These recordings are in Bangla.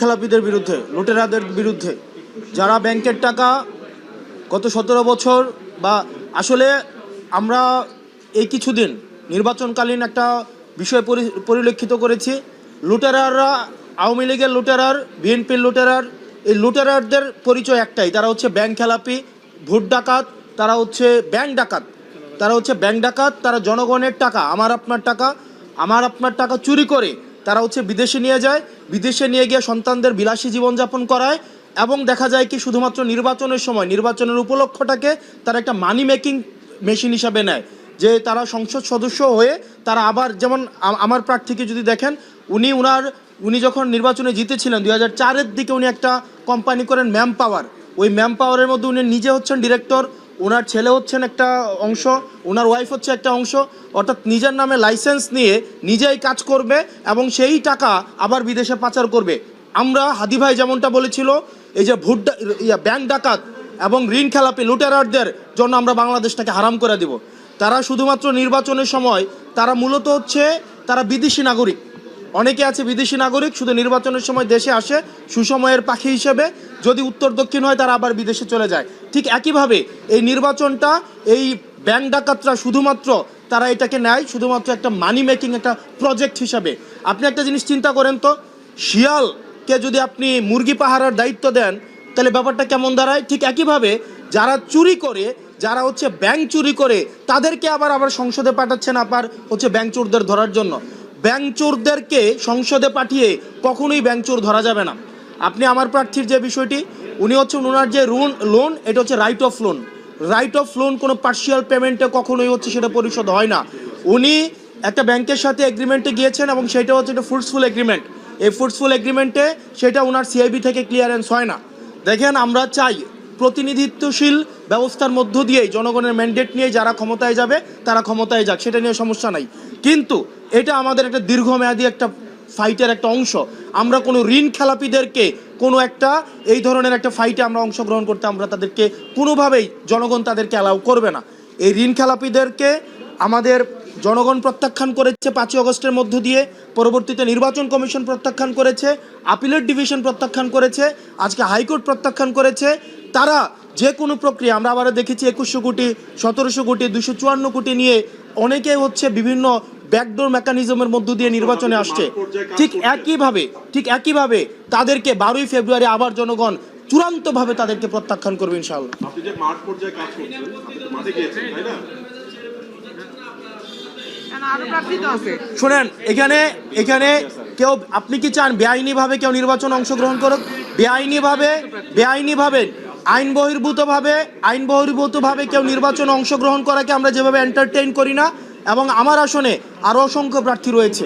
খেলাপিদের বিরুদ্ধে, লুটেরাদের বিরুদ্ধে, যারা ব্যাংকের টাকা গত 17 বছর বা আসলে আমরা এই কিছুদিন নির্বাচনকালীন একটা বিষয় পরিলক্ষিত করেছি। লুটেরাররা, আওয়ামী লীগের লুটেরার, বিএনপির লুটেরার, এই লুটেরারদের পরিচয় একটাই, তারা হচ্ছে ব্যাংক খেলাপি, ভোট ডাকাত, তারা হচ্ছে ব্যাংক ডাকাত, তারা জনগণের টাকা, আমার আপনার টাকা চুরি করে তারা হচ্ছে বিদেশে নিয়ে যায়, বিদেশে নিয়ে গিয়ে সন্তানদের বিলাসী জীবনযাপন করায় এবং দেখা যায় কি শুধুমাত্র নির্বাচনের সময়, নির্বাচনের উপলক্ষটাকে তারা একটা মানি মেকিং মেশিন হিসাবে নেয়, যে তারা সংসদ সদস্য হয়ে তারা আবার, যেমন আমার প্রার্থীকে যদি দেখেন, উনি যখন নির্বাচনে জিতেছিলেন 2004-এর দিকে উনি একটা কোম্পানি করেন ম্যান পাওয়ার, ওই ম্যান পাওয়ারের মধ্যে উনি নিজে হচ্ছেন ডিরেক্টর, ওনার ছেলে হচ্ছেন একটা অংশ, ওনার ওয়াইফ হচ্ছে একটা অংশ, অর্থাৎ নিজের নামে লাইসেন্স নিয়ে নিজেই কাজ করবে এবং সেই টাকা আবার বিদেশে পাচার করবে। আমরা হাদি ভাই যেমনটা বলেছিল, এই যে ব্যাংক ডাকাত এবং ঋণ খেলাপি লুটেরারদের জন্য আমরা বাংলাদেশটাকে হারাম করে দিব। তারা শুধুমাত্র নির্বাচনের সময়, তারা মূলত হচ্ছে তারা বিদেশি নাগরিক, অনেকে আছে বিদেশি নাগরিক, শুধু নির্বাচনের সময় দেশে আসে সুসময়ের পাখি হিসেবে, যদি উত্তর দক্ষিণ হয় তারা আবার বিদেশে চলে যায়। ঠিক একইভাবে এই নির্বাচনটা, এই ব্যাংক ডাকাতরা শুধুমাত্র তারা এটাকে নেয় শুধুমাত্র একটা মানি মেকিং একটা প্রজেক্ট হিসাবে। আপনি একটা জিনিস চিন্তা করেন তো, শিয়ালকে যদি আপনি মুরগি পাহারার দায়িত্ব দেন তাহলে ব্যাপারটা কেমন দাঁড়ায়? ঠিক একইভাবে যারা চুরি করে, যারা হচ্ছে ব্যাংক চুরি করে, তাদেরকে আবার সংসদে পাঠাচ্ছেন আবার হচ্ছে ব্যাংক চোরদের ধরার জন্য। ব্যাংক চোরদেরকে সংসদে পাঠিয়ে কখনোই ব্যাংক চোর ধরা যাবে না। আপনি আমার প্রার্থীর যে বিষয়টি, উনি হচ্ছেন ওনার যে লোন, এটা হচ্ছে রাইট অফ লোন, কোনো পার্শিয়াল পেমেন্টে কখনোই হচ্ছে সেটা পরিশোধ হয় না। উনি একটা ব্যাংকের সাথে এগ্রিমেন্টে গিয়েছেন এবং সেটা হচ্ছে একটা ফ্রুটফুল এগ্রিমেন্ট। এই ফ্রুটফুল এগ্রিমেন্টে সেটা ওনার সিআইবি থেকে ক্লিয়ারেন্স হয় না। দেখেন, আমরা চাই প্রতিনিধিত্বশীল ব্যবস্থার মধ্য দিয়েই জনগণের ম্যান্ডেট নিয়ে যারা ক্ষমতায় যাবে তারা ক্ষমতায় যাক, সেটা নিয়ে সমস্যা নাই, কিন্তু এটা আমাদের একটা দীর্ঘমেয়াদী একটা ফাইটের একটা অংশ। আমরা কোনো ঋণ খেলাপিদেরকে কোনো একটা এই ধরনের একটা ফাইটে আমরা অংশগ্রহণ করতে আমরা তাদেরকে কোনোভাবেই, জনগণ তাদেরকে অ্যালাউ করবে না। এই ঋণ খেলাপিদেরকে আমাদের জনগণ প্রত্যাখ্যান করেছে 5 আগস্টের মধ্য দিয়ে, পরবর্তীতে নির্বাচন কমিশন প্রত্যাখ্যান করেছে, আপিলেট ডিভিশন প্রত্যাখ্যান করেছে, আজকে হাইকোর্ট প্রত্যাখ্যান করেছে। তারা যে কোনো প্রক্রিয়া, আমরা আবার দেখেছি 2100 কোটি, 1700 কোটি, 254 কোটি নিয়ে অনেকে হচ্ছে বিভিন্ন ব্যাকডোর মেকানিজমের মধ্য দিয়ে নির্বাচনে আসছে। ঠিক একইভাবে তাদেরকে 12ই ফেব্রুয়ারি আবার জনগণ চূড়ান্তভাবে তাদেরকে প্রত্যাখ্যান করবে ইনশাআল্লাহ। আপনি যে মাঠ পর্যায়ে কাজ করছেন, আপনি তো মাঠে গিয়েছেন, তাই না? শুনেন, এখানে কেউ, আপনি কি চান বেআইনিভাবে কেউ নির্বাচন অংশগ্রহণ করুক? বেআইনিভাবে আইন বহির্ভূতভাবে কেউ নির্বাচনে অংশগ্রহণ করাকে আমরা যেভাবে এন্টারটেইন করি না। এবং আমার আসনে আরও অসংখ্য প্রার্থী রয়েছে,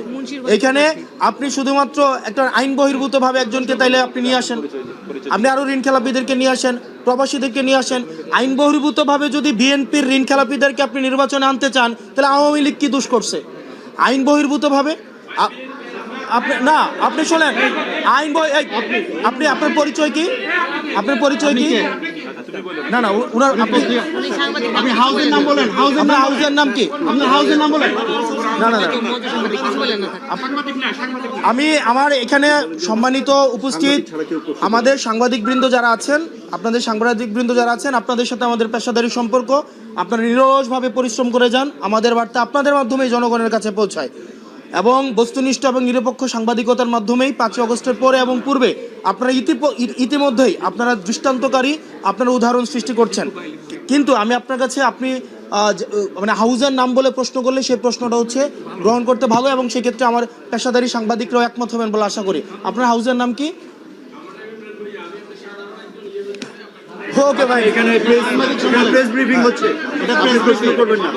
এখানে আপনি শুধুমাত্র একটা আইন বহির্ভূতভাবে একজনকে তাইলে আপনি নিয়ে আসেন, আপনি আরও ঋণ খেলাপিদেরকে নিয়ে আসেন, প্রবাসীদেরকে নিয়ে আসেন। আইন বহির্ভূতভাবে যদি বিএনপির ঋণ খেলাপিদেরকে আপনি নির্বাচনে আনতে চান, তাহলে আওয়ামী লীগ কি দোষ করছে? আইন বহির্ভূতভাবে আপনি শোনেন, আপনি আপনার পরিচয় কি? না, আপনি হাউজের নাম বলেন, হাউজের নাম কি? আপনার হাউজের নাম বলেন। না, আমার এখানে সম্মানিত উপস্থিত আমাদের সাংবাদিকবৃন্দ যারা আছেন, আপনাদের সাথে আমাদের পেশাদারি সম্পর্ক, আপনারা নিরলসভাবে পরিশ্রম করে যান, আমাদের বার্তা আপনাদের মাধ্যমেই জনগণের কাছে পৌঁছায় এবং বস্তুনিষ্ঠ এবং নিরপেক্ষ সাংবাদিকতার মাধ্যমেই 5 আগস্টের পরে এবং পূর্বে আপনারা ইতিমধ্যেই আপনারা দৃষ্টান্তকারী, আপনারা উদাহরণ সৃষ্টি করছেন। কিন্তু আমি আপনার কাছে, আপনি মানে হাউজের নাম বলে প্রশ্ন করলে সেই প্রশ্নটা হচ্ছে গ্রহণ করতে ভালো, এবং সেক্ষেত্রে আমার পেশাদারি সাংবাদিকরাও একমত হবেন বলে আশা করি। আপনার হাউজের নাম কি? ওকে ভাই, এখানে প্রেস ব্রিফিং হচ্ছে, এটা প্রেস প্রশ্ন করবেন না।